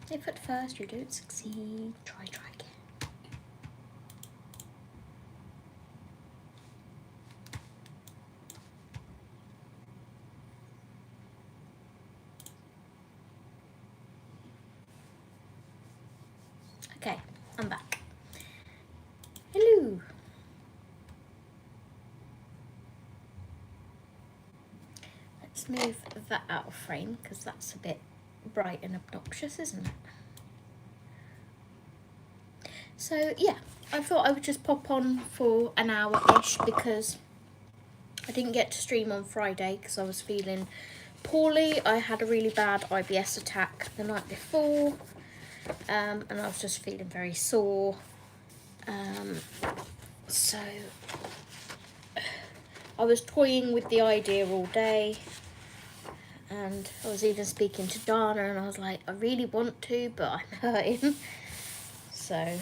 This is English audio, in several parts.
If at first you don't succeed, try again. Okay, I'm back. Hello. Let's move that out of frame because that's a bit bright and obnoxious, isn't it? So yeah, I thought I would just pop on for an hour-ish because I didn't get to stream on Friday because I was feeling poorly. I had a really bad IBS attack the night before, and I was just feeling very sore. So I was toying with the idea all day, and I was even speaking to Dana, and I was like, I really want to, but I'm hurting. So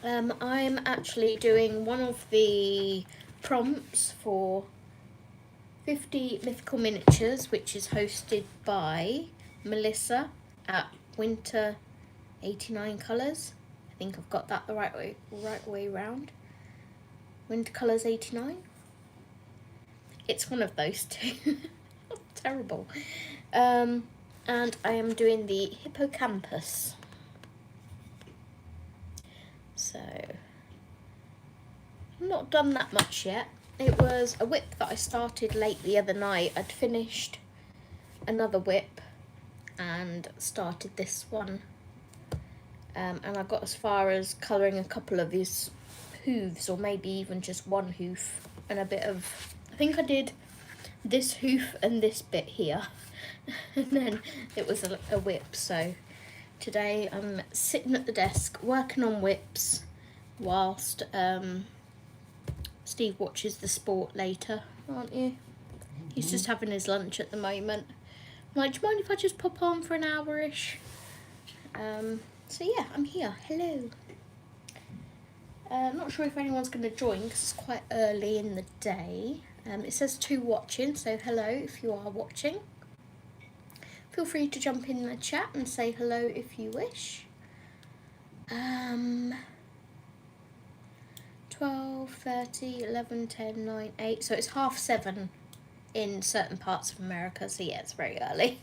I'm actually doing one of the prompts for 50 Mythical Miniatures, which is hosted by Melissa at Winter 89 Colours. I think I've got that the right way round. Winter Colours 89. It's one of those two. Terrible. And I am doing the Hippocampus. So, I've not done that much yet. It was a whip that I started late the other night. I'd finished another whip and started this one. And I got as far as colouring a couple of his hooves, or maybe even just one hoof and a bit of, I think I did this hoof and this bit here. And then it was a whip. So today I'm sitting at the desk working on whips whilst Steve watches the sport later, aren't you? He's just having his lunch at the moment. I'm like, do you mind if I just pop on for an hour-ish? So yeah, I'm here. Hello. Not sure if anyone's going to join because it's quite early in the day. It says 2 watching, so hello if you are watching. Feel free to jump in the chat and say hello if you wish. 12, 30, 11, 10, 9, 8. So it's 7:30 in certain parts of America. So yeah, it's very early.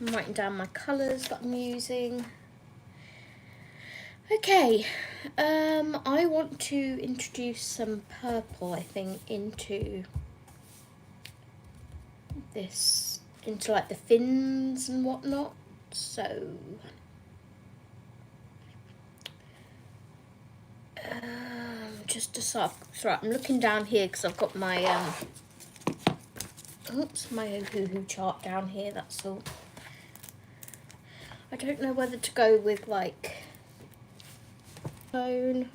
I'm writing down my colours that I'm using. Okay, I want to introduce some purple, I think, into this, into like the fins and whatnot. So, just to sort of, sorry, I'm looking down here because I've got my, oops, my Ohuhu chart down here, that's all. I don't know whether to go with like tone,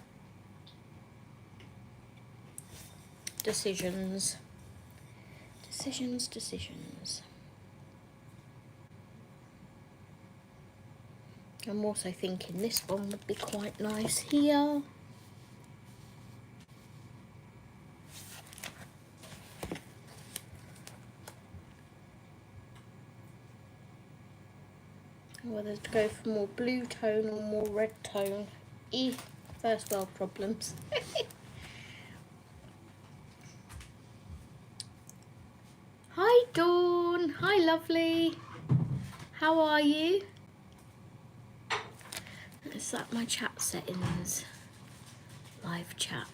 decisions. I'm also thinking this one would be quite nice here. Whether to go for more blue tone or more red tone. First world problems. Hi Dawn, hi lovely. How are you? Is that my chat settings? Live chat.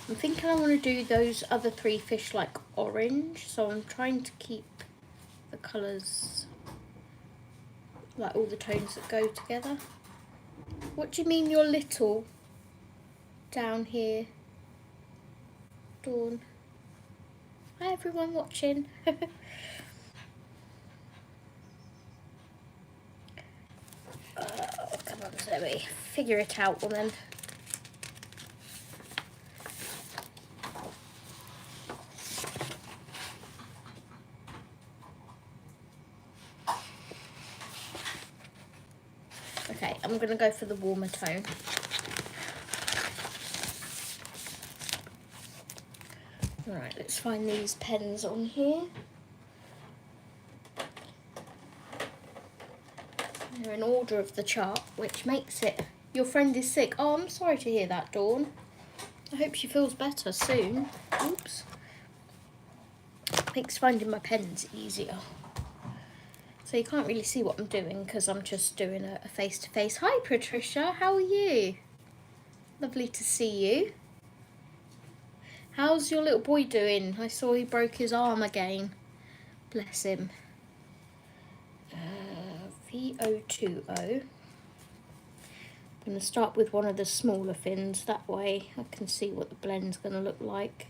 I'm thinking I want to do those other 3 fish like orange, so I'm trying to keep the colours, like all the tones that go together. What do you mean you're little? Down here. Dawn. Hi everyone watching. Oh, come on Zoe, figure it out, woman. Okay, I'm gonna go for the warmer tone. Right, let's find these pens on here. They're in order of the chart, which makes it... Your friend is sick. Oh, I'm sorry to hear that, Dawn. I hope she feels better soon. Oops. Makes finding my pens easier. So you can't really see what I'm doing because I'm just doing a face-to-face. Hi, Patricia. How are you? Lovely to see you. How's your little boy doing? I saw he broke his arm again. Bless him. V020. I'm going to start with one of the smaller fins. That way I can see what the blend's going to look like.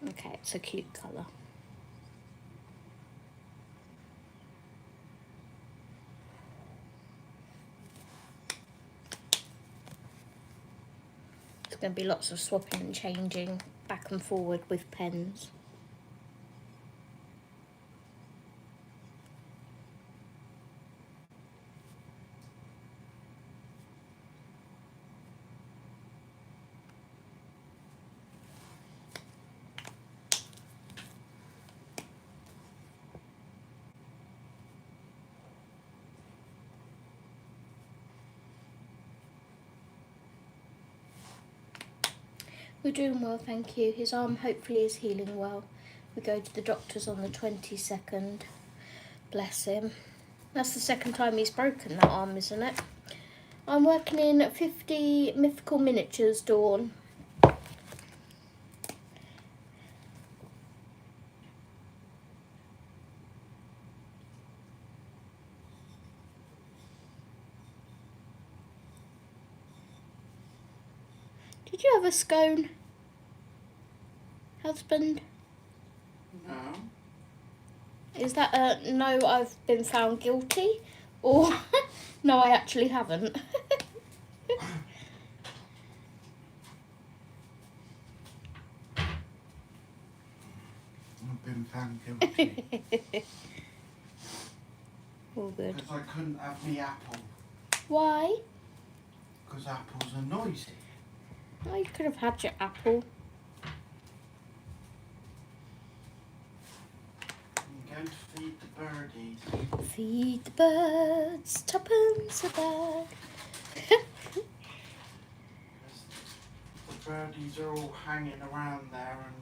Okay, it's a cute colour. There's going to be lots of swapping and changing back and forward with pens. We're doing well, thank you. His arm hopefully is healing well. We go to the doctor's on the 22nd. Bless him. That's the second time he's broken that arm, isn't it? I'm working in 50 mythical miniatures, Dawn. Did you have a scone, husband? No. Is that a no, I've been found guilty? Or no, I actually haven't? I've been found guilty. All good. Because I couldn't have me apple. Why? Because apples are noisy. Oh, you could have had your apple. I'm going to feed the birdies. Feed the birds, tuppence a bag. The birdies are all hanging around there and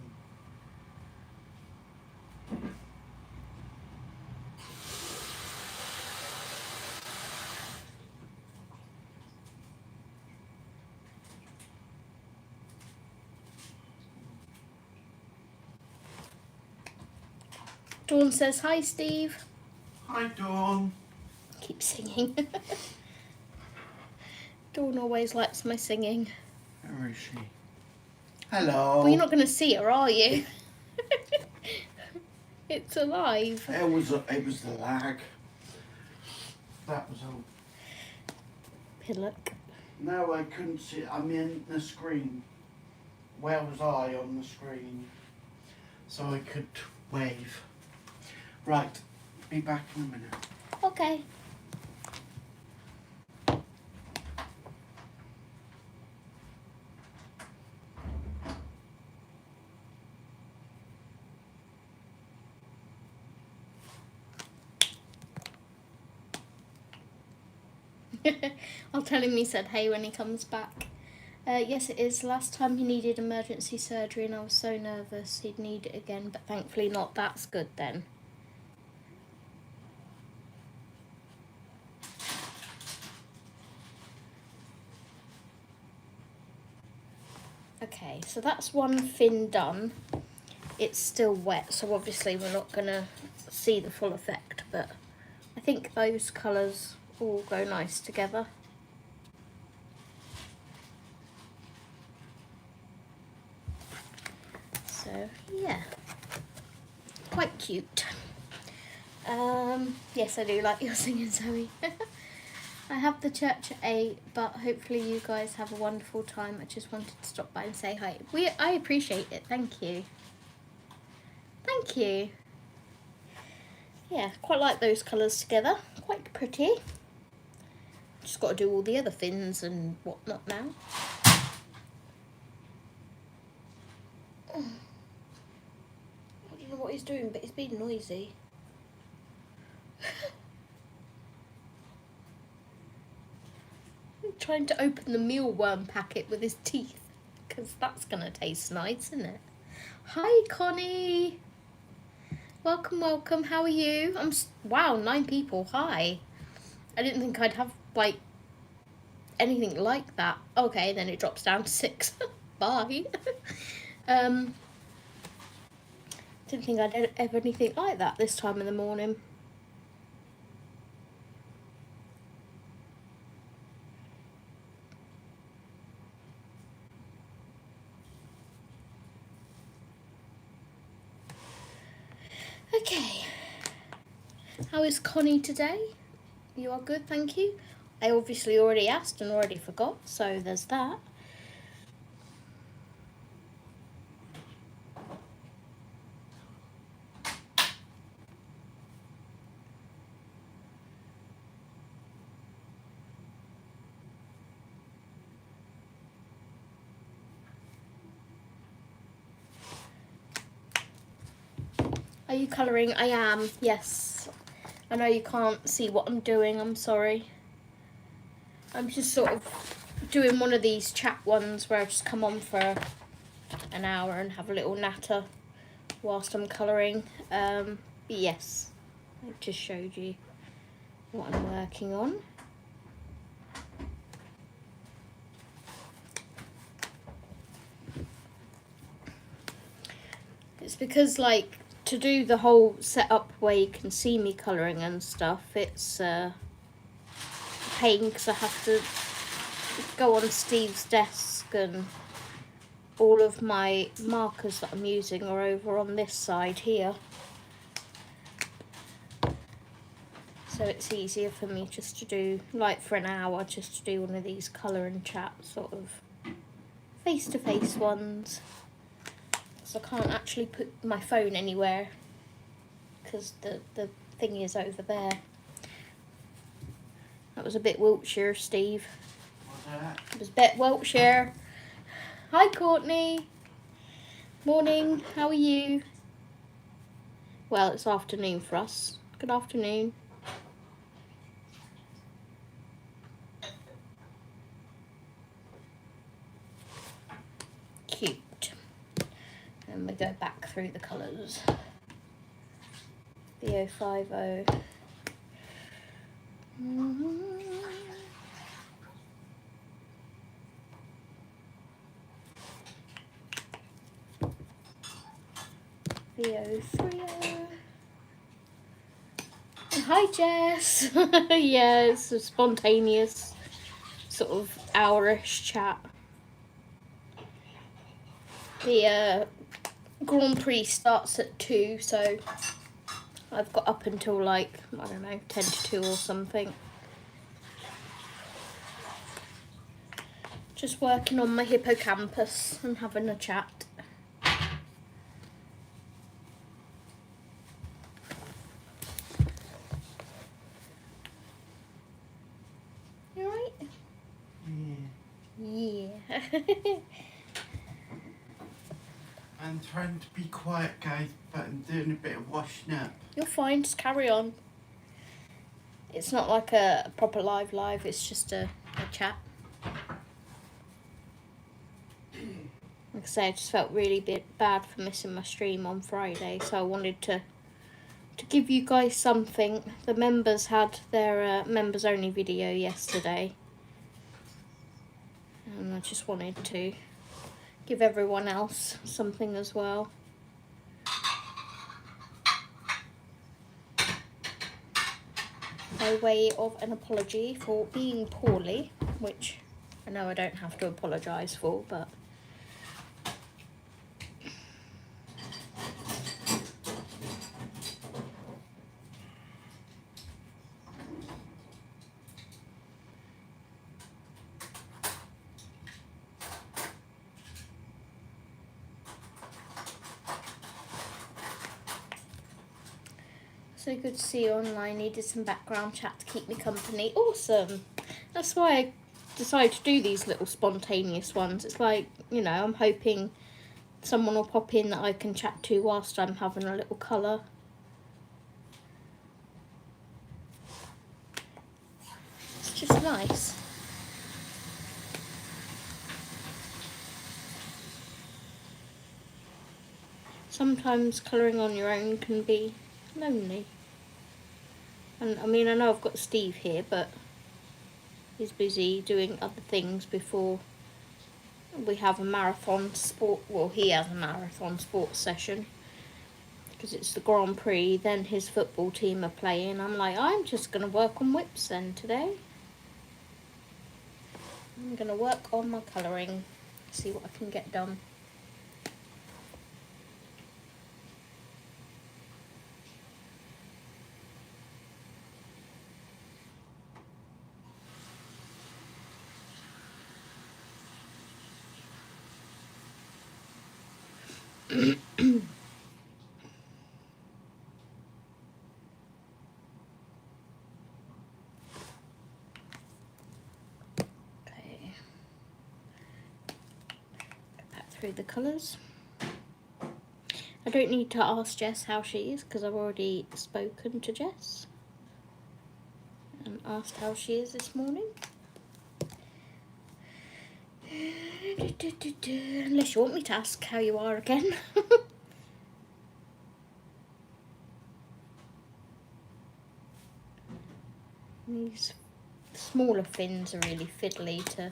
Dawn says, hi, Steve. Hi, Dawn. Keep singing. Dawn always likes my singing. Where is she? Hello. Well, you're not going to see her, are you? It's alive. It was the lag. That was all. Pillock. No, I couldn't see it. I'm in the screen. Where was I on the screen? So I could wave. Right, be back in a minute. Okay. I'll tell him he said hey when he comes back. Yes, it is. Last time he needed emergency surgery and I was so nervous he'd need it again, but thankfully not. That's good then. Okay, so that's one fin done. It's still wet, so obviously we're not going to see the full effect, but I think those colours all go nice together. So, yeah, quite cute. Yes, I do like your singing, Zoe. I have the church at 8, but hopefully you guys have a wonderful time. I just wanted to stop by and say hi. I appreciate it. Thank you. Thank you. Yeah, quite like those colours together. Quite pretty. Just got to do all the other fins and whatnot now. I don't know what he's doing, but he's being noisy. Trying to open the mealworm packet with his teeth, because that's gonna taste nice, isn't it? Hi Connie, welcome, welcome. How are you? Wow, 9 people. Hi. I didn't think I'd have like anything like that. Okay, then it drops down to 6. Bye. Didn't think I'd ever anything like that this time in the morning. Okay, how is Connie today? You are good, thank you. I obviously already asked and already forgot, so there's that. Are you colouring? I am, yes. I know you can't see what I'm doing, I'm sorry. I'm just sort of doing one of these chat ones where I just come on for an hour and have a little natter whilst I'm colouring. Yes, I just showed you what I'm working on. It's because, like, to do the whole setup where you can see me colouring and stuff, it's a pain because I have to go on Steve's desk and all of my markers that I'm using are over on this side here. So it's easier for me just to do, like for an hour, just to do one of these colour and chat sort of face-to-face ones. So I can't actually put my phone anywhere because the thing is over there. That was a bit Wiltshire, Steve. What's that? It was a bit Wiltshire. Hi, Courtney. Morning, how are you? Well, it's afternoon for us. Good afternoon. Cute. And we go back through the colours. The 050. The 030. Hi Jess. Yeah, it's a spontaneous sort of hour-ish chat. The Grand Prix starts at 2, so I've got up until like, I don't know, 10 to 2 or something. Just working on my hippocampus and having a chat. You alright? Yeah. Yeah. I'm trying to be quiet, guys, but I'm doing a bit of washing up. You're fine, just carry on. It's not like a proper live, it's just a chat. Like I say, I just felt really bad for missing my stream on Friday, so I wanted to give you guys something. The members had their members only video yesterday, and I just wanted to give everyone else something as well. By way of an apology for being poorly, which I know I don't have to apologise for, but so good to see you online. Needed some background chat to keep me company. Awesome. That's why I decided to do these little spontaneous ones. It's like, you know, I'm hoping someone will pop in that I can chat to whilst I'm having a little colour. It's just nice. Sometimes colouring on your own can be lonely. And I mean, I know I've got Steve here, but he's busy doing other things before we have a marathon sport. Well, he has a marathon sports session because it's the Grand Prix. Then his football team are playing. I'm like, I'm just going to work on whips then today. I'm going to work on my colouring, see what I can get done. Okay. Go back through the colours. I don't need to ask Jess how she is because I've already spoken to Jess and asked how she is this morning. Unless you want me to ask how you are again. These smaller fins are really fiddly to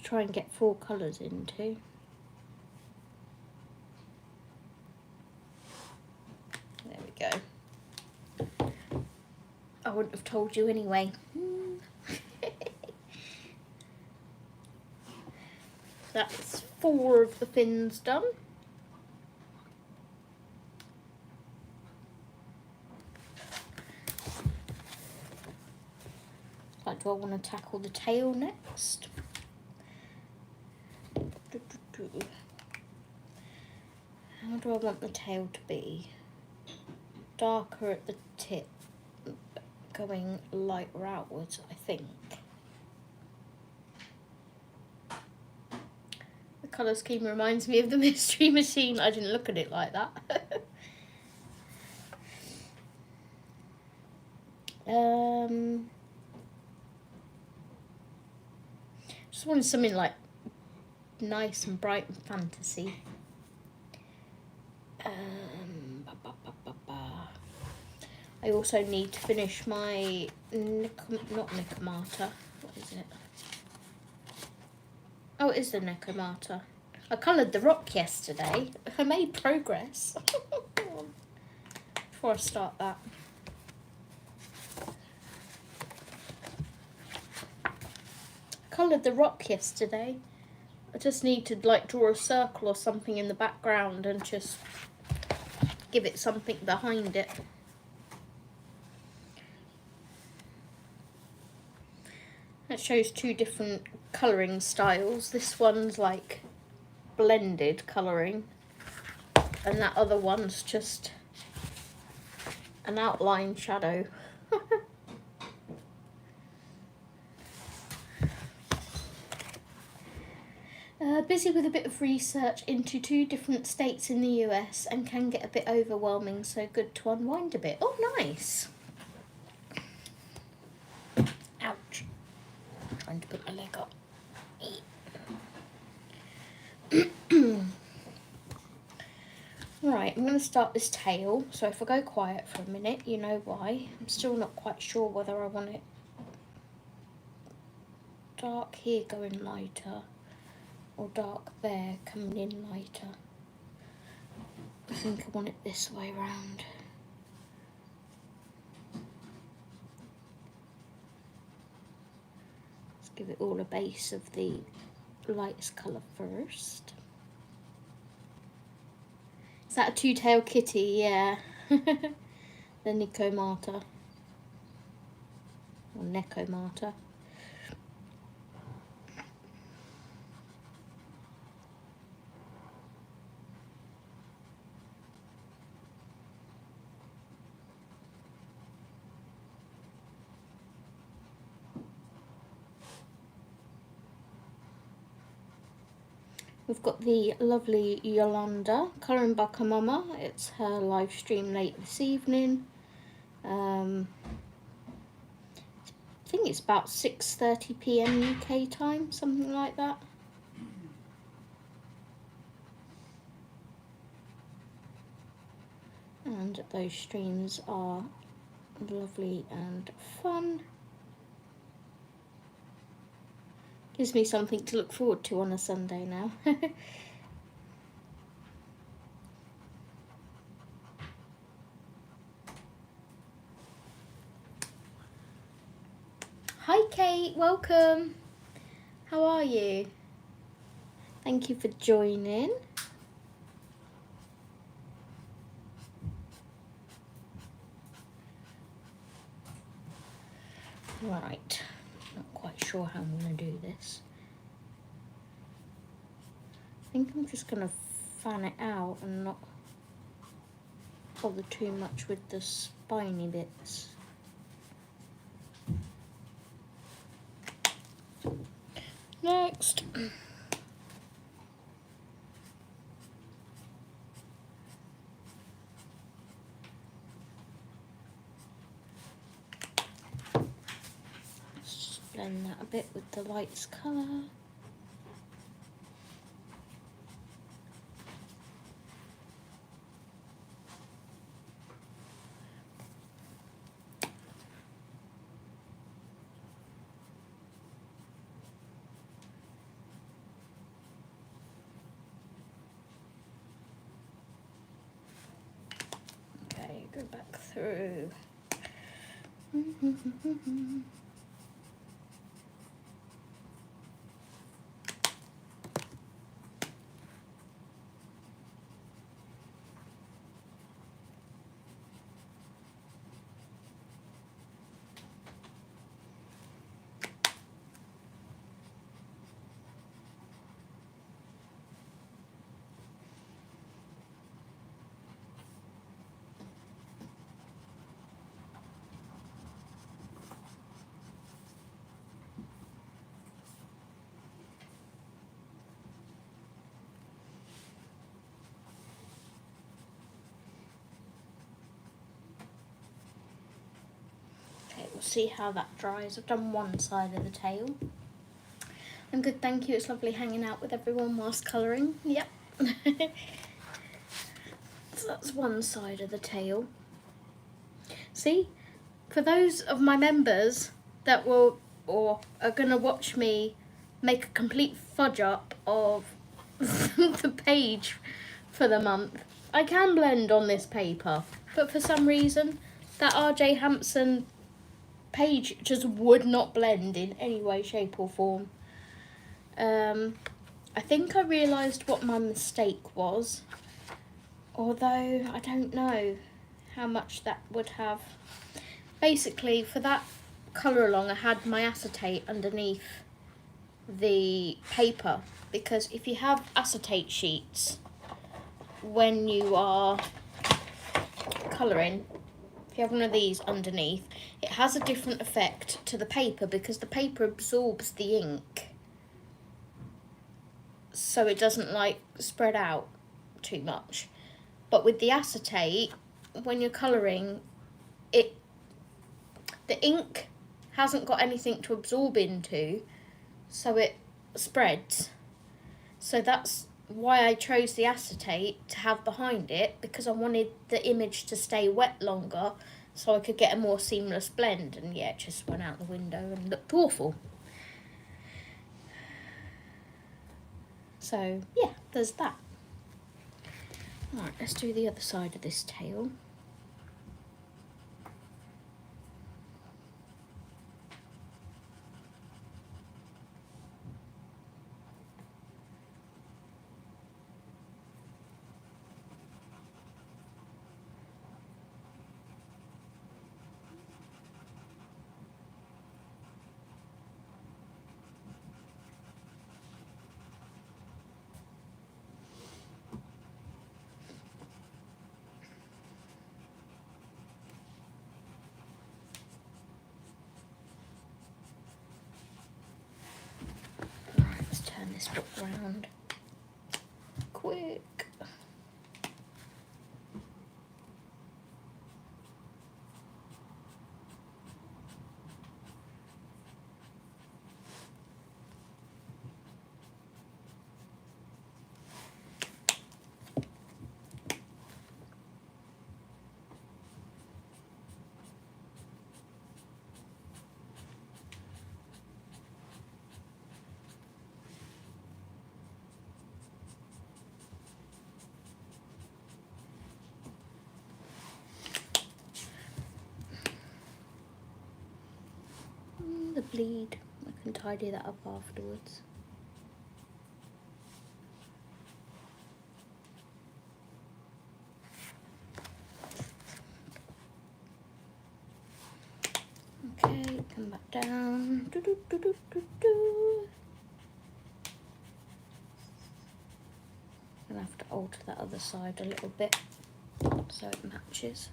try and get 4 colours into. There we go. I wouldn't have told you anyway. That's 4 of the fins done. Like, do I want to tackle the tail next? How do I want the tail to be? Darker at the tip, going lighter outwards, I think. The colour scheme reminds me of the Mystery Machine. I didn't look at it like that. Just wanted something like nice and bright and fantasy. I also need to finish my not Nicomata. What is it? Oh, it is the Nicomata. I coloured the rock yesterday. I made progress. Before I start that. I coloured the rock yesterday. I just need to like draw a circle or something in the background and just give it something behind it. That shows 2 different colouring styles. This one's like blended colouring and that other one's just an outline shadow. Busy with a bit of research into 2 different states in the US and can get a bit overwhelming, so good to unwind a bit. Oh, nice. Ouch. I'm trying to put my leg up. Right, I'm going to start this tail, so if I go quiet for a minute, you know why. I'm still not quite sure whether I want it dark here going lighter or dark there coming in lighter. I think I want it this way round. Let's give it all a base of the lightest colour first. Is that a 2-tailed kitty? Yeah. The Nicomata. Or Necomata. We've got the lovely Yolanda colouring by Mama. It's her live stream late this evening. I think it's about 6:30 p.m. UK time, something like that. And those streams are lovely and fun. Gives me something to look forward to on a Sunday now. Hi Kate, welcome. How are you? Thank you for joining. Right, not quite sure how I'm going to do this. I think I'm just going to fan it out and not bother too much with the spiny bits. Next. Just blend that a bit with the lights colour. Go back through. We'll see how that dries. I've done one side of the tail. I'm good, thank you. It's lovely hanging out with everyone whilst colouring. Yep. So that's one side of the tail. See, for those of my members that will or are going to watch me make a complete fudge up of the page for the month, I can blend on this paper, but for some reason that RJ Hampson page just would not blend in any way, shape or form. I think I realised what my mistake was, although I don't know how much that would have. Basically, for that colour along, I had my acetate underneath the paper, because if you have acetate sheets when you are colouring, if you have one of these underneath, it has a different effect to the paper because the paper absorbs the ink, so it doesn't like spread out too much. But with the acetate, when you're colouring, the ink hasn't got anything to absorb into, so it spreads. So that's why I chose the acetate to have behind it, because I wanted the image to stay wet longer so I could get a more seamless blend. And yeah, it just went out the window and looked awful. So yeah, there's that. Right, let's do the other side of this tail. This book round. quick. The bleed. I can tidy that up afterwards. Okay, come back down. Do, do, do, do, do, do. I'll have to alter that other side a little bit so it matches.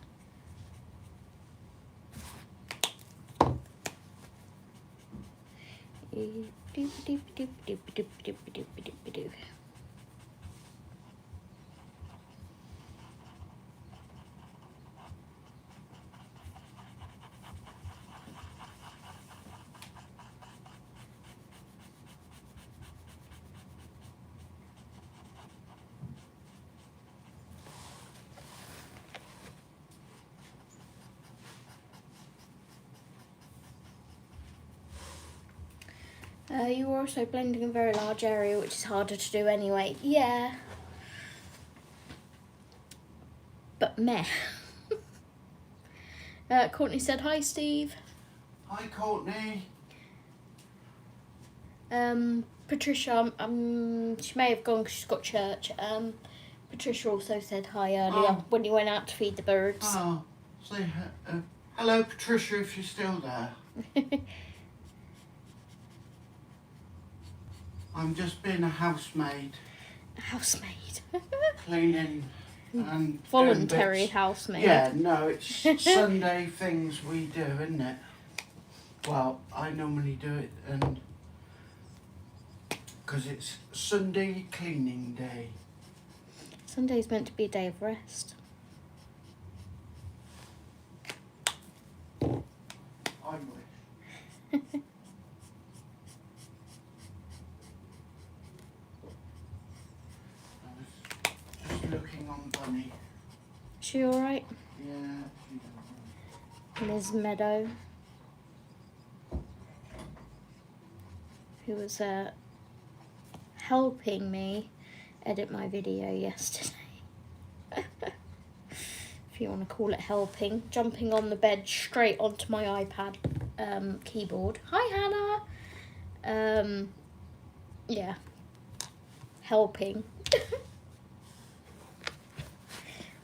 You were also blending a very large area, which is harder to do anyway. Yeah. But meh. Courtney said, hi, Steve. Hi, Courtney. Patricia, she may have gone because she's got church. Patricia also said hi earlier when you went out to feed the birds. Oh, say hello, Patricia, if you're still there. I'm just being a housemaid. A housemaid. Cleaning and voluntary doing bits. housemaid. Yeah, no, it's Sunday things we do, isn't it? Well, I normally do it, and because it's Sunday cleaning day. Sunday's meant to be a day of rest. I wish. I was just looking on Bunny. She alright? Yeah, she's alright. Liz Meadow, who was helping me edit my video yesterday. If you want to call it helping. Jumping on the bed straight onto my iPad keyboard. Hi, Hannah. Yeah. Helping.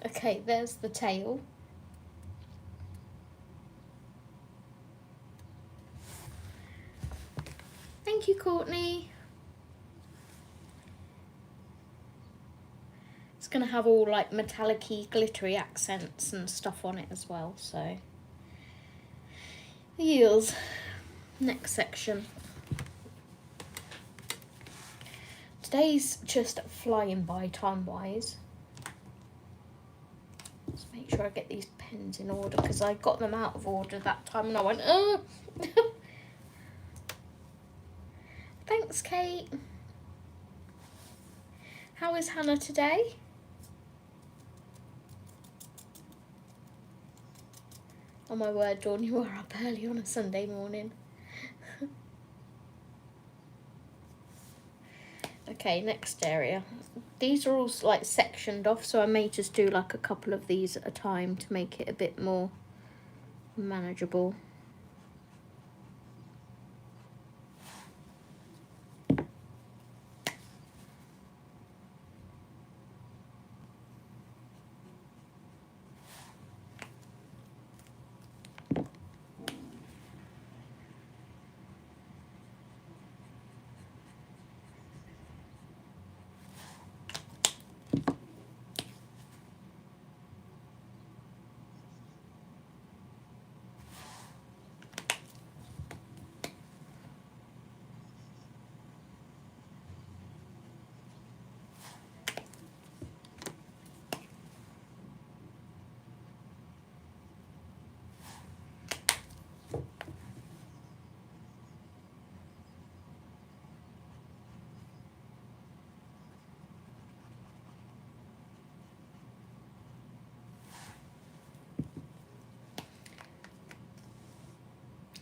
Okay, there's the tail. Thank you, Courtney. It's going to have all like metallic-y, glittery accents and stuff on it as well, so. Eels. Next section. Today's just flying by time-wise. Let's make sure I get these pens in order because I got them out of order that time and I went, oh. Thanks, Kate. How is Hannah today? Oh my word, Dawn, you are up early on a Sunday morning. Okay, next area. These are all like sectioned off, so I may just do like a couple of these at a time to make it a bit more manageable.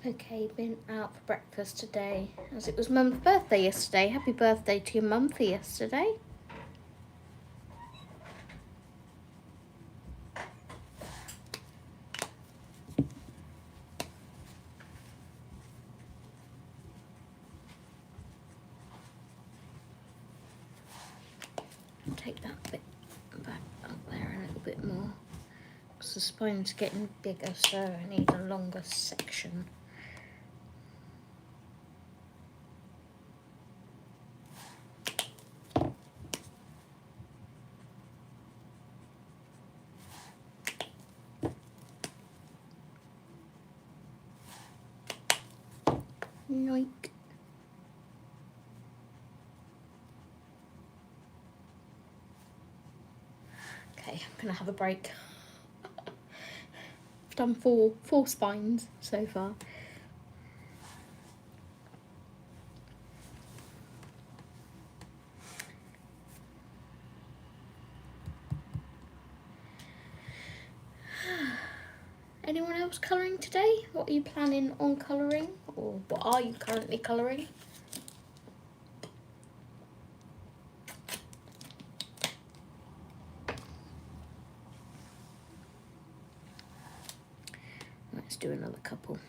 Okay, been out for breakfast today as it was Mum's birthday yesterday. Happy birthday to your mum for yesterday. Take that bit back up there a little bit more because the spine's getting bigger, so I need a longer section. Yoink. Okay, I'm gonna have a break. I've done four spines so far. Anyone else colouring today? What are you planning on colouring? Or what are you currently colouring? Let's do another couple.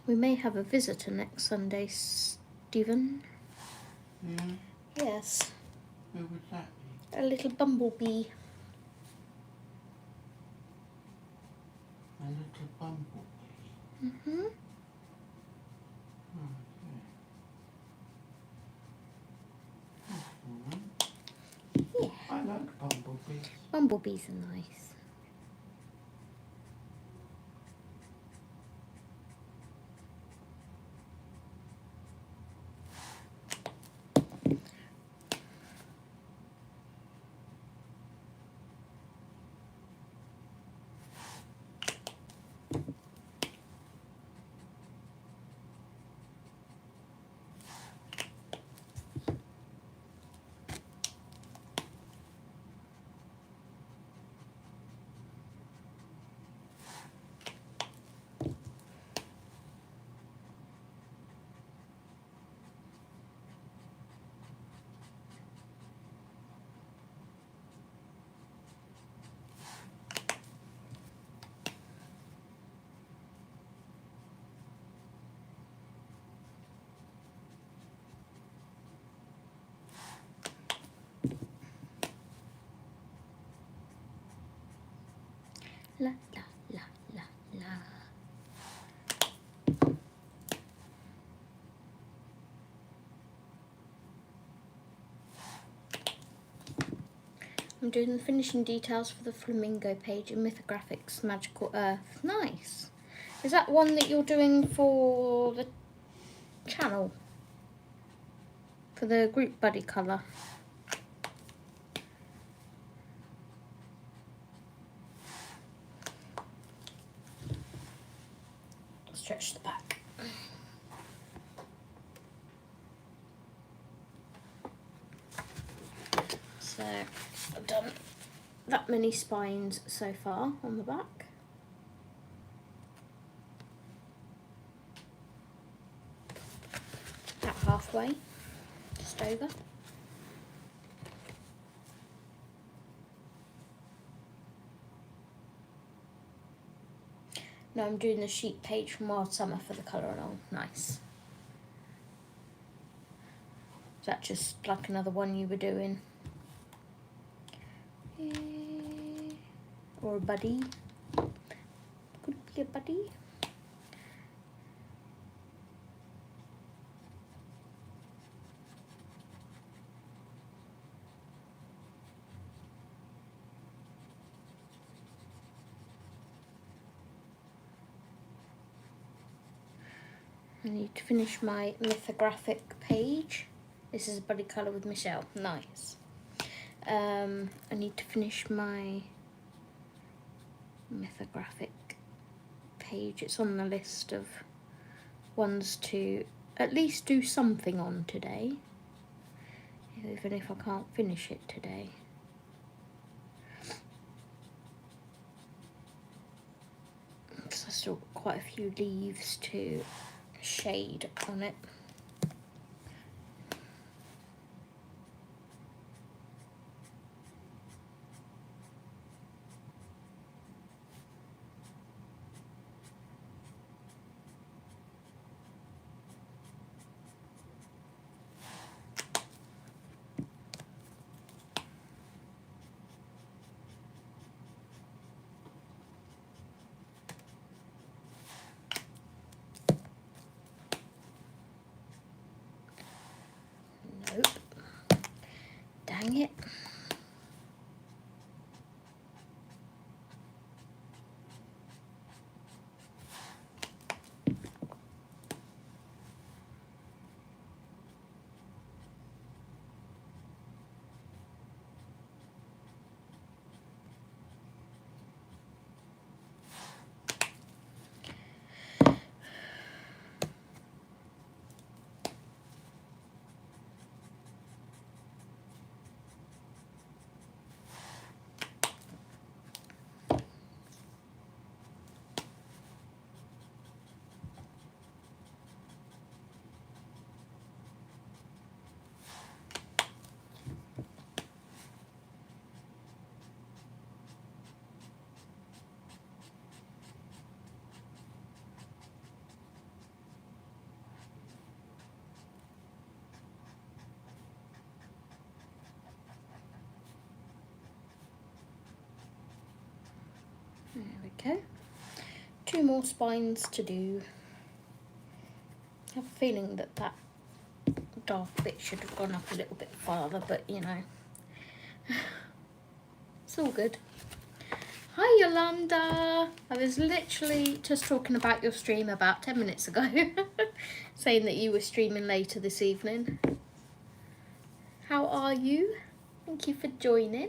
We may have a visitor next Sunday, Stephen. Yeah. Yes. Who would that be? A little bumblebee. A little bumblebee. Mm-hmm. Okay. That's all right. Yeah. I like bumblebees. Bumblebees are nice. La la la la la. I'm doing the finishing details for the flamingo page in Mythographics Magical Earth. Nice. Is that one that you're doing for the channel? For the group buddy colour? Stretch the back. So I've done that many spines so far on the back. About halfway, just over. Now I'm doing the sheet page from Wild Summer for the colour along. Nice. Is that just like another one you were doing? Or a buddy? Could be a buddy. I need to finish my mythographic page. This is a buddy colour with Michelle. Nice. I need to finish my mythographic page. It's on the list of ones to at least do something on today, even if I can't finish it today. still got quite a few leaves to shade on it. Nope. Dang it. There we go. 2 more spines to do. I have a feeling that that dark bit should have gone up a little bit farther, but you know, it's all good. Hi Yolanda! I was literally just talking about your stream about 10 minutes ago, saying that you were streaming later this evening. How are you? Thank you for joining.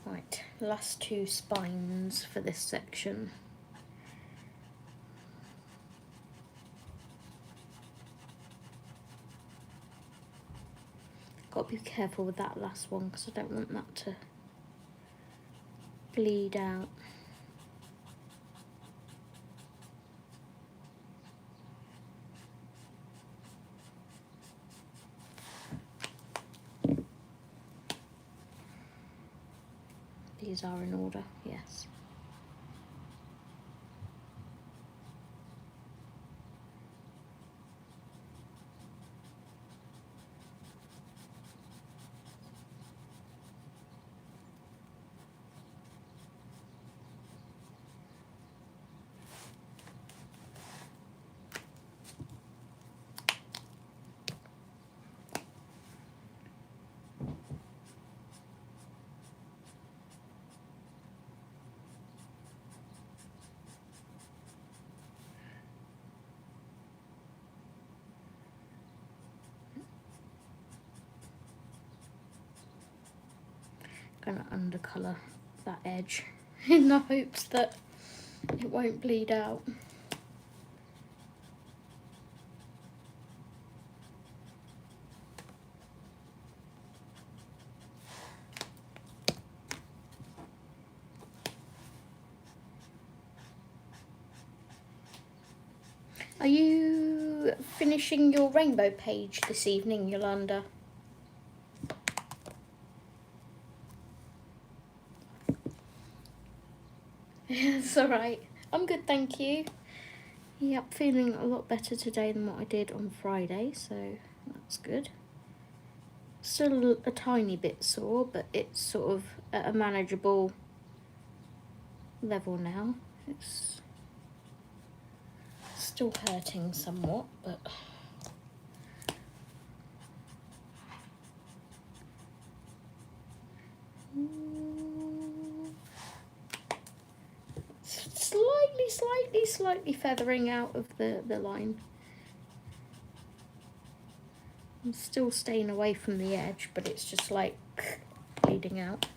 Right, last 2 spines for this section. Got to be careful with that last one because I don't want that to bleed out. These are in order, yes. Gonna undercolour that edge in the hopes that it won't bleed out. Are you finishing your rainbow page this evening, Yolanda? It's alright. I'm good, thank you. Yep, feeling a lot better today than what I did on Friday, so that's good. Still a tiny bit sore, but it's sort of at a manageable level now. It's still hurting somewhat, but slightly feathering out of the line. I'm still staying away from the edge, but it's just like bleeding out.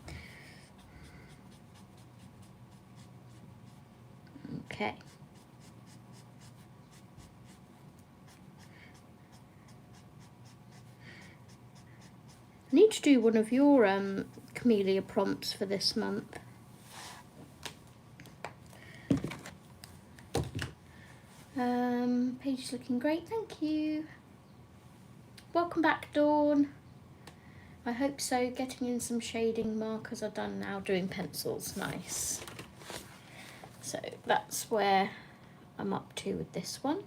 Okay. I need to do one of your camellia prompts for this month. Page is looking great, thank you. Welcome back, Dawn. I hope so. Getting in some shading, markers are done now, doing pencils, nice. So that's where I'm up to with this one.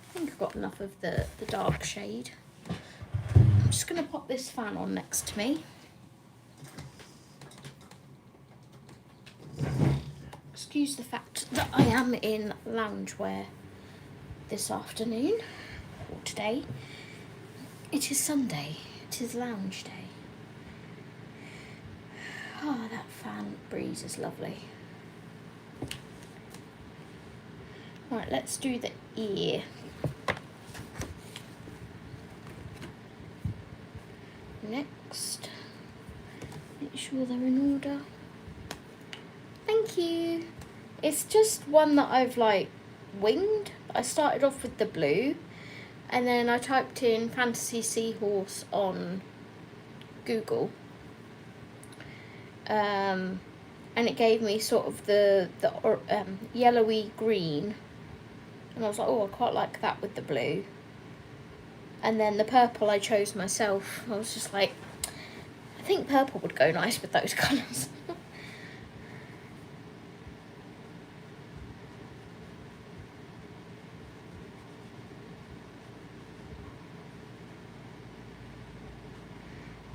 I think I've got enough of the dark shade. I'm just going to pop this fan on next to me. Excuse the fact that I am in loungewear this afternoon, or today. It is Sunday, it is lounge day. Oh, that fan breeze is lovely. Right, let's do the ear. Next, make sure they're in order. Thank you. It's just one that I've like winged. I started off with the blue and then I typed in fantasy seahorse on Google. And it gave me sort of the yellowy green. And I was like, oh, I quite like that with the blue. And then the purple I chose myself. I was just like, I think purple would go nice with those colours.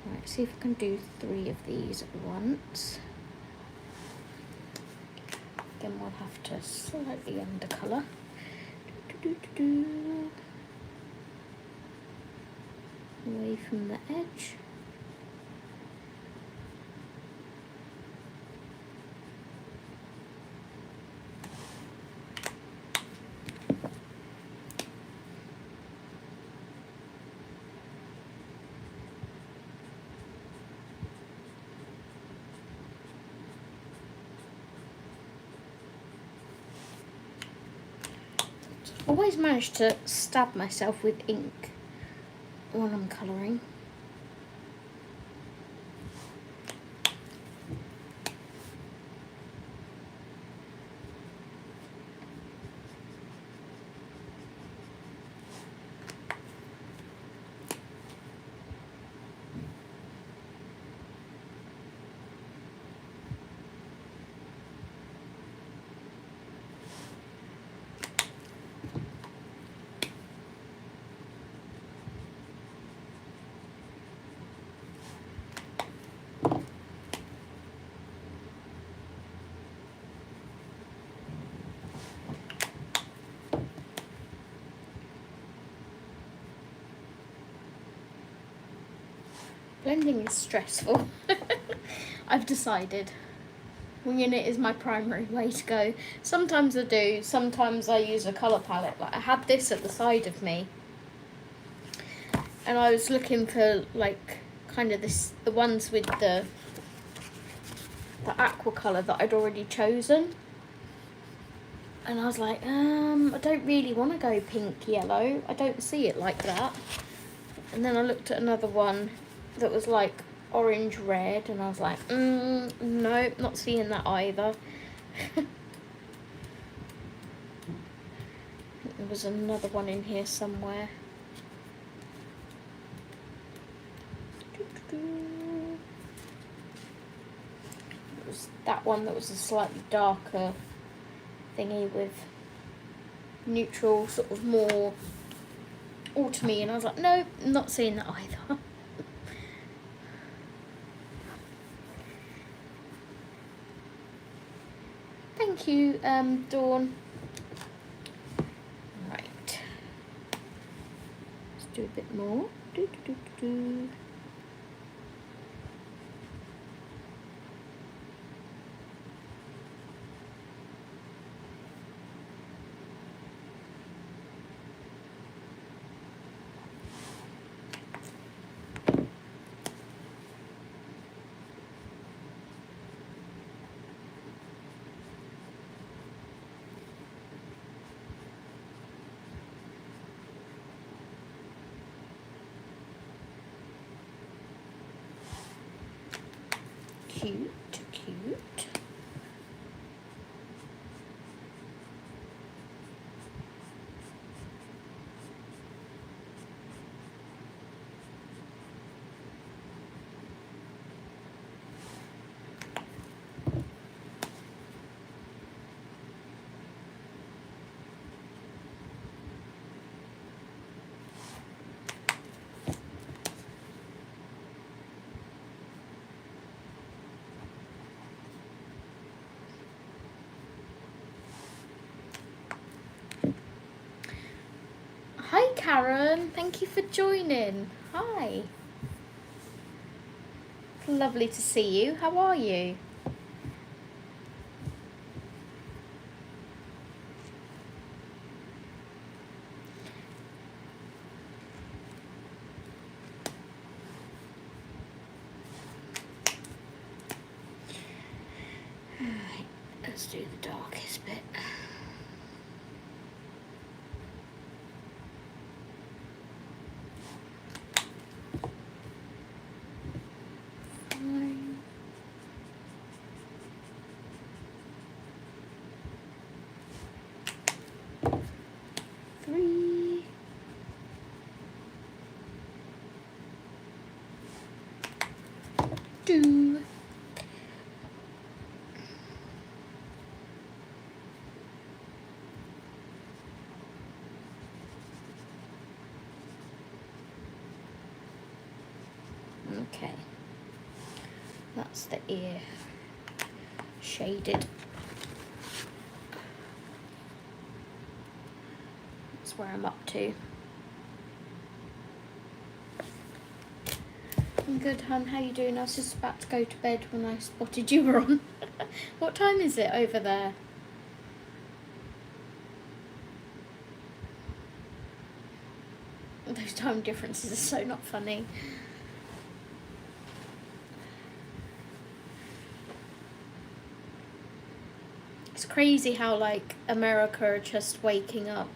Right, see if I can do 3 of these at once. Again, we'll have to slightly undercolour. Away from the edge. Always manage to stab myself with ink when I'm colouring. Blending is stressful. I've decided. Winging it is my primary way to go. Sometimes I do, sometimes I use a colour palette. Like I had this at the side of me. And I was looking for like kind of the ones with the aqua colour that I'd already chosen. And I was like, I don't really want to go pink yellow. I don't see it like that. And then I looked at another one that was like orange red and I was like, no, not seeing that either. There was another one in here somewhere. It was that one that was a slightly darker thingy with neutral, sort of more autumny, and I was like, no, not seeing that either. Thank you, Dawn. Right. Let's do a bit more. Cute, cute. Karen. Thank you for joining. Hi. Lovely to see you. How are you? Alright, let's do the darkest bit. Fine. 3. 2. Okay, that's the ear shaded. That's where I'm up to. I'm good, hun. How you doing? I was just about to go to bed when I spotted you were on. What time is it over there? Those time differences are so not funny. It's crazy how like America are just waking up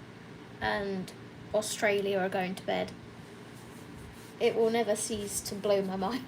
and Australia are going to bed. It will never cease to blow my mind.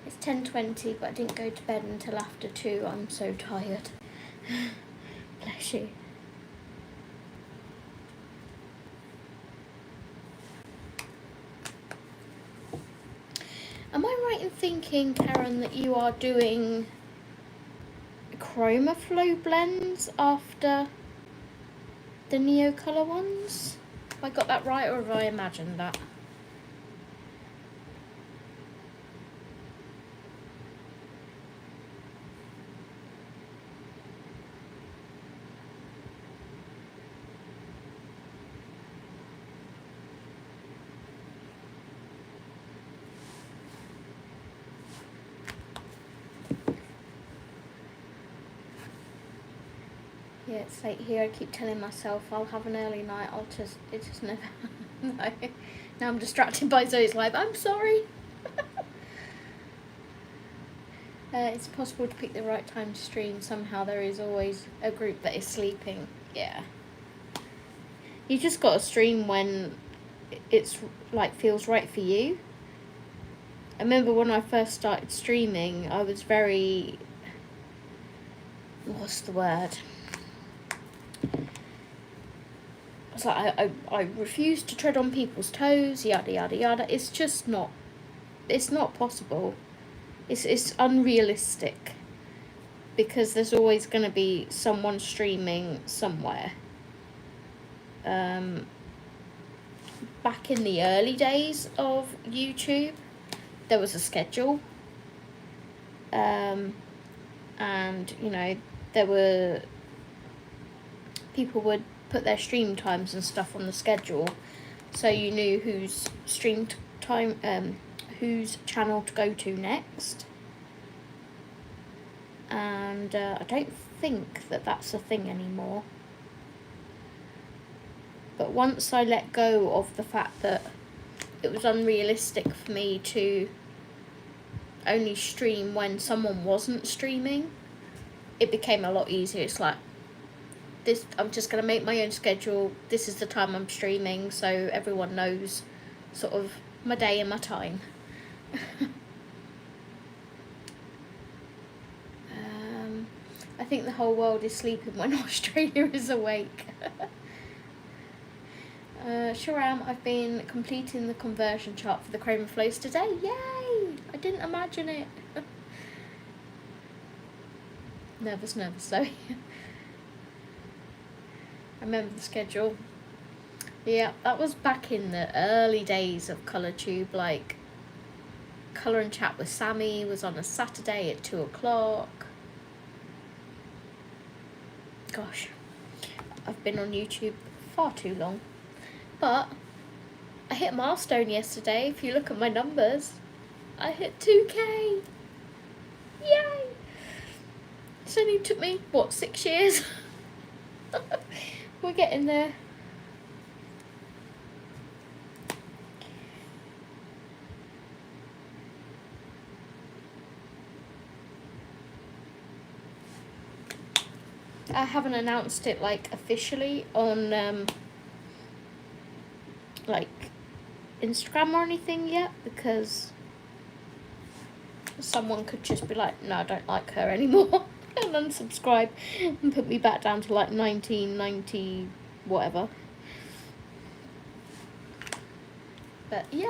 It's 10:20, but I didn't go to bed until after 2. I'm so tired. Bless you. Am I right in thinking, Karen, that you are doing chroma flow blends after the Neo Colour ones? Have I got that right, or have I imagined that? Yeah, it's late here. I keep telling myself I'll have an early night. It just never. No. Now I'm distracted by Zoe's live. I'm sorry. It's possible to pick the right time to stream. Somehow there is always a group that is sleeping. Yeah. You just got to stream when it's like feels right for you. I remember when I first started streaming, I was very. What's the word? It's like I refuse to tread on people's toes, yada yada yada. It's just not. It's not possible. It's unrealistic, because there's always going to be someone streaming somewhere. Back in the early days of YouTube, there was a schedule, and you know, there were people would put their stream times and stuff on the schedule, so you knew whose stream time, whose channel to go to next. And I don't think that that's a thing anymore. But once I let go of the fact that it was unrealistic for me to only stream when someone wasn't streaming, it became a lot easier. It's like, this, I'm just going to make my own schedule. This is the time I'm streaming, so everyone knows sort of my day and my time. I think the whole world is sleeping when Australia is awake. Sure am. I've been completing the conversion chart for the Chroma Flows today. Yay! I didn't imagine it. Nervous though. I remember the schedule. Yeah, that was back in the early days of ColourTube. Like, Colour and Chat with Sammy was on a Saturday at 2 o'clock. Gosh, I've been on YouTube far too long. But I hit a milestone yesterday. If you look at my numbers, I hit 2K. Yay! It's only took me, what, 6 years? We're getting there. I haven't announced it like officially on like Instagram or anything yet, because someone could just be like, no, I don't like her anymore, and unsubscribe and put me back down to like 1990 whatever. But yay.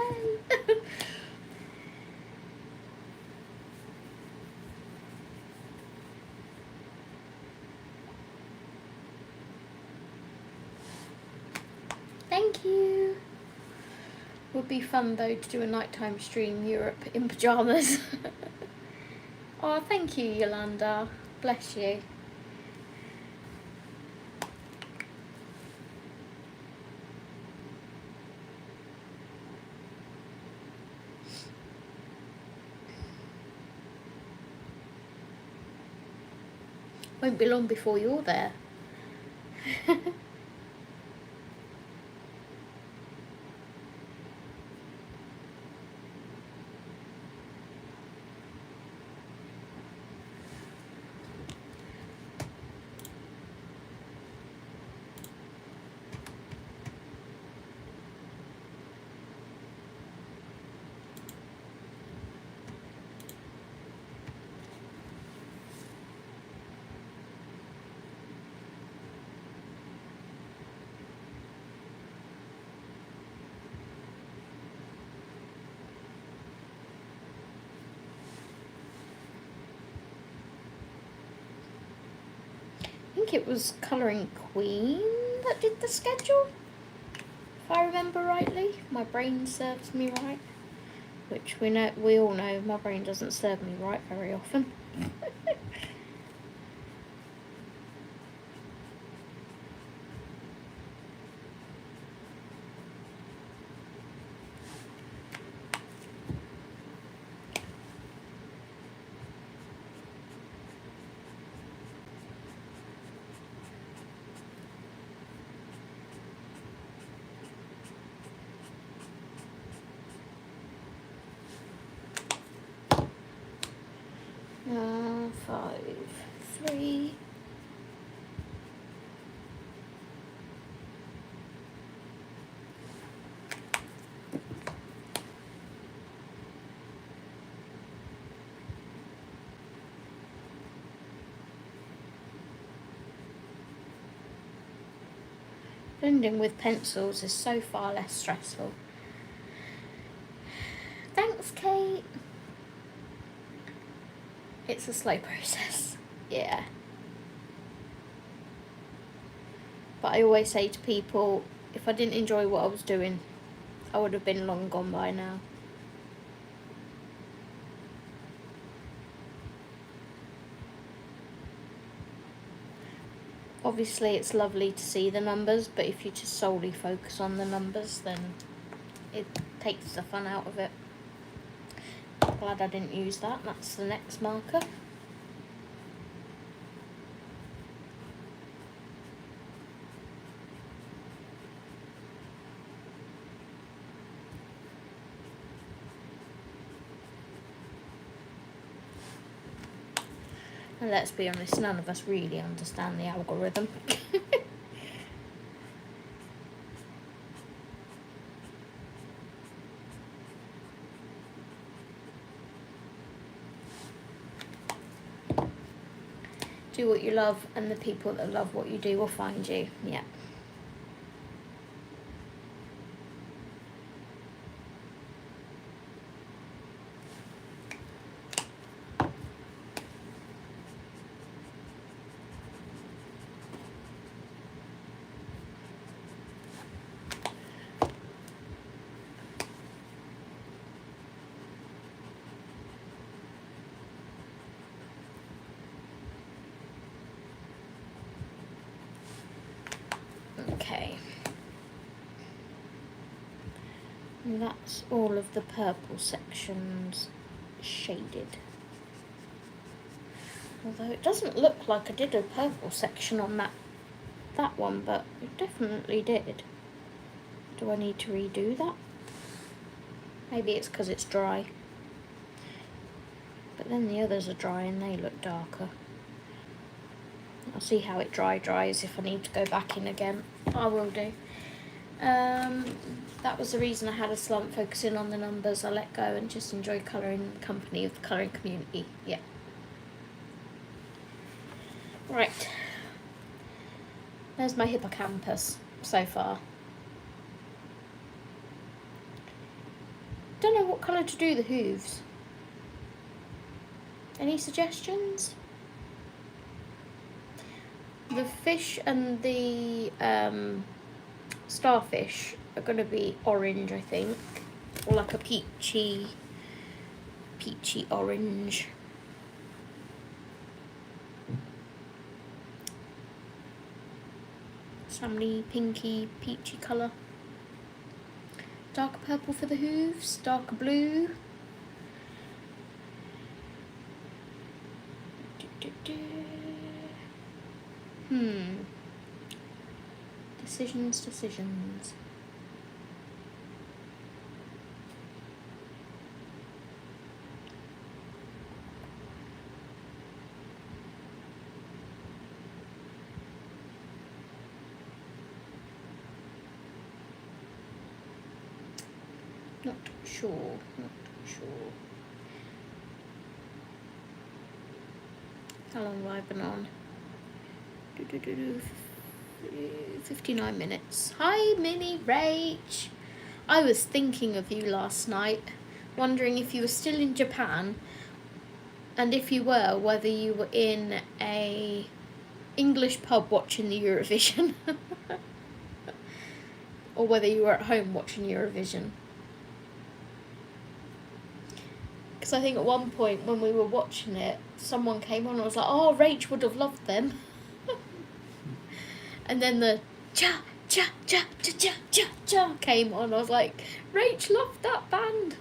Thank you. Would be fun though to do a nighttime stream Europe in pyjamas. Oh, thank you, Yolanda. Bless you. Won't be long before you're there. I think it was Colouring Queen that did the schedule, if I remember rightly. My brain serves me right, which we all know my brain doesn't serve me right very often. Five, 3. Blending with pencils is so far less stressful. Thanks, Kate. It's a slow process, yeah. But I always say to people, if I didn't enjoy what I was doing, I would have been long gone by now. Obviously it's lovely to see the numbers, but if you just solely focus on the numbers, then it takes the fun out of it. Glad I didn't use that. That's the next marker. And let's be honest, none of us really understand the algorithm. Do what you love, and the people that love what you do will find you. Yeah. Okay. And that's all of the purple sections shaded. Although it doesn't look like I did a purple section on that one, but it definitely did. Do I need to redo that? Maybe it's because it's dry. But then the others are dry and they look darker. I'll see how it dries. If I need to go back in again, I will do. That was the reason I had a slump, focusing on the numbers. I let go and just enjoy colouring in the company of the colouring community. Yeah. Right. There's my hippocampus so far. Don't know what colour to do the hooves. Any suggestions? The fish and the starfish are going to be orange, I think, or like a peachy orange. Samey, pinky, peachy colour. Darker purple for the hooves, darker blue. Decisions. Not sure. How long have I been on? 59 minutes. Hi, Mini Rach. I was thinking of you last night, wondering if you were still in Japan, and if you were, whether you were in a English pub watching the Eurovision, or whether you were at home watching Eurovision. Because I think at one point when we were watching it, someone came on and was like, "Oh, Rach would have loved them." And then the cha cha cha cha cha cha cha came on. I was like, Rach loved that band.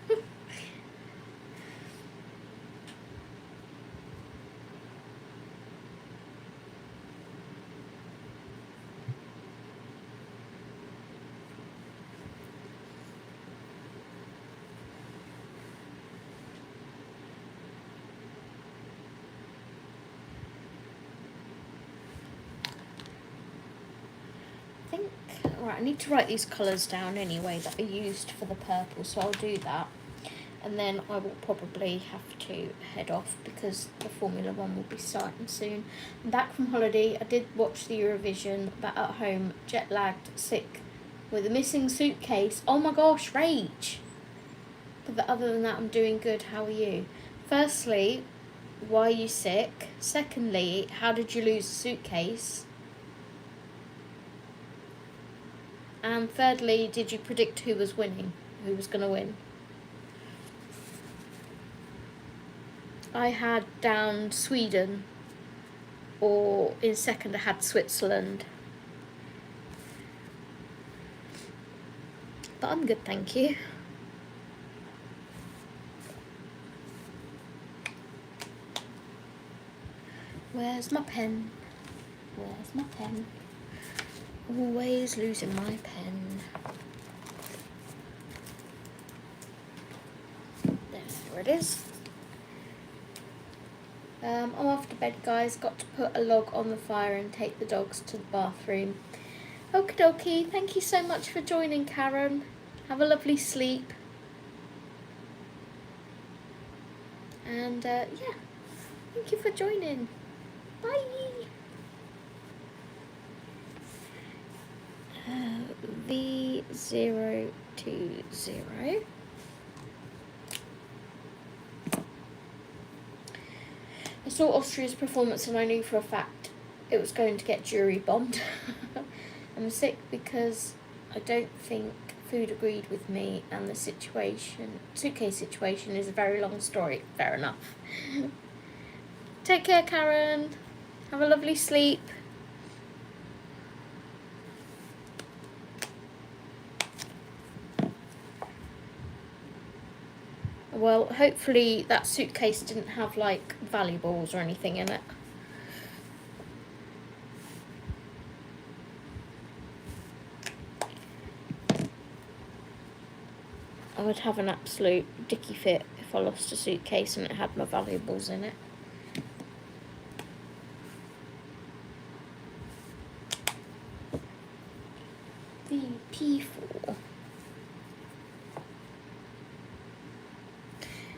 Right, I need to write these colours down anyway that I used for the purple, so I'll do that. And then I will probably have to head off because the Formula 1 will be starting soon. I'm back from holiday. I did watch the Eurovision, but at home, jet lagged, sick, with a missing suitcase. Oh my gosh, Rach! But other than that, I'm doing good. How are you? Firstly, why are you sick? Secondly, how did you lose a suitcase? And thirdly, did you predict who was winning? Who was going to win? I had down Sweden, or in second I had Switzerland. But I'm good, thank you. Where's my pen? Where's my pen? Always losing my pen. There it is. I'm off to bed, guys. Got to put a log on the fire and take the dogs to the bathroom. Okie dokie. Thank you so much for joining, Karen. Have a lovely sleep. And yeah, thank you for joining. Bye. V020. I saw Austria's performance and I knew for a fact it was going to get jury bombed. I'm sick because I don't think food agreed with me, and the suitcase situation is a very long story. Fair enough. Take care, Karen. Have a lovely sleep. Well, hopefully that suitcase didn't have like valuables or anything in it. I would have an absolute dicky fit if I lost a suitcase and it had my valuables in it. VP4.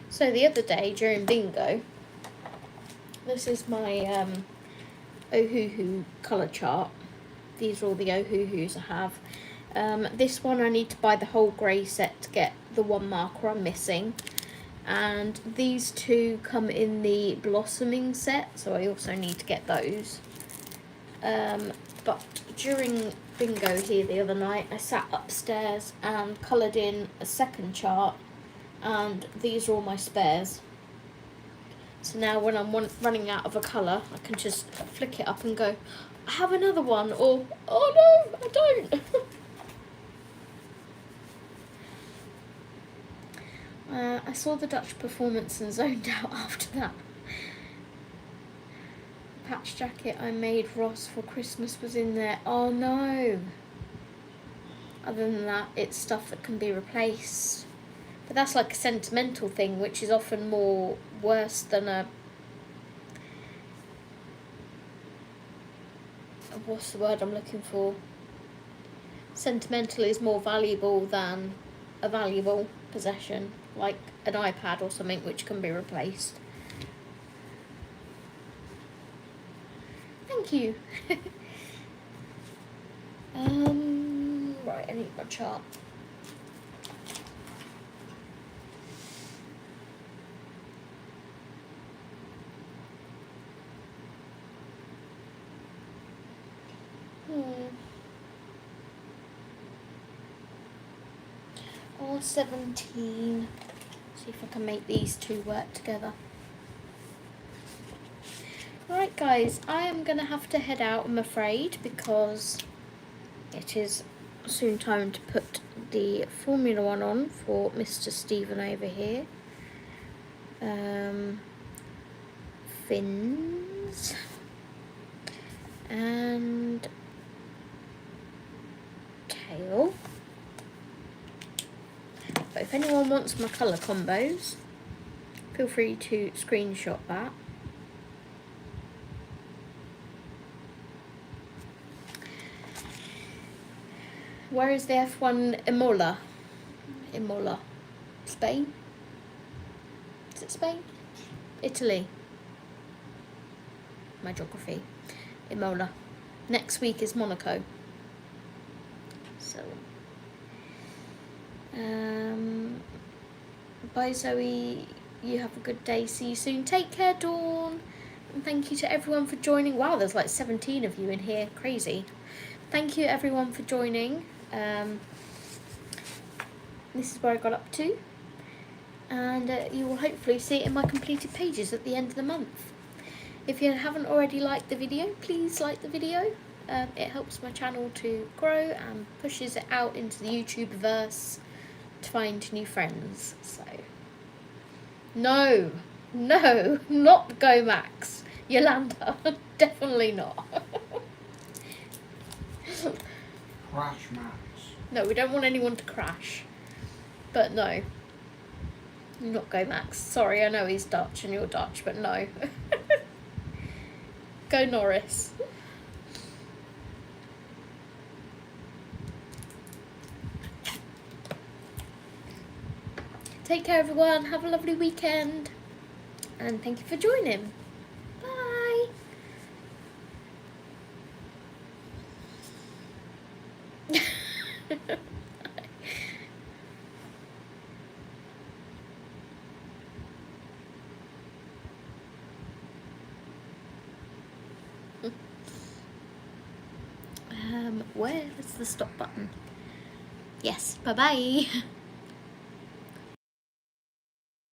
So the other day during bingo, this is my Ohuhu colour chart. These are all the Ohuhus I have. This one I need to buy the whole grey set to get the one marker I'm missing. And these two come in the blossoming set, so I also need to get those. But during bingo here the other night, I sat upstairs and coloured in a second chart, and these are all my spares. So now when I'm running out of a colour, I can just flick it up and go, I have another one, or, oh no, I don't. I saw the Dutch performance and zoned out after that. The patch jacket I made Ross for Christmas was in there. Oh no. Other than that, it's stuff that can be replaced. But that's like a sentimental thing, which is often more worse than a... What's the word I'm looking for? Sentimental is more valuable than a valuable possession, like an iPad or something which can be replaced. Thank you. Right, I need my chart. Or 17. See if I can make these two work together. Alright guys, I am going to have to head out, I'm afraid, because it is soon time to put the Formula One on for Mr. Stephen over here. Fins. And tail. But if anyone wants my colour combos, feel free to screenshot that. Where is the F1 Imola? Imola. Spain? Is it Spain? Italy. My geography. Imola. Next week is Monaco. So... bye Zoe, you have a good day, see you soon. Take care, Dawn, and thank you to everyone for joining. Wow, there's like 17 of you in here, crazy. Thank you everyone for joining. This is where I got up to, and you will hopefully see it in my completed pages at the end of the month. If you haven't already liked the video, please like the video. It helps my channel to grow and pushes it out into the YouTubeverse to find new friends. So no, not Go Max, Yolanda. Definitely not. Crash Max. No, we don't want anyone to crash. But no, not Go Max. Sorry, I know he's Dutch and you're Dutch, but no. Go Norris. Take care, everyone. Have a lovely weekend. And thank you for joining. Bye. Where is the stop button? Yes, bye-bye.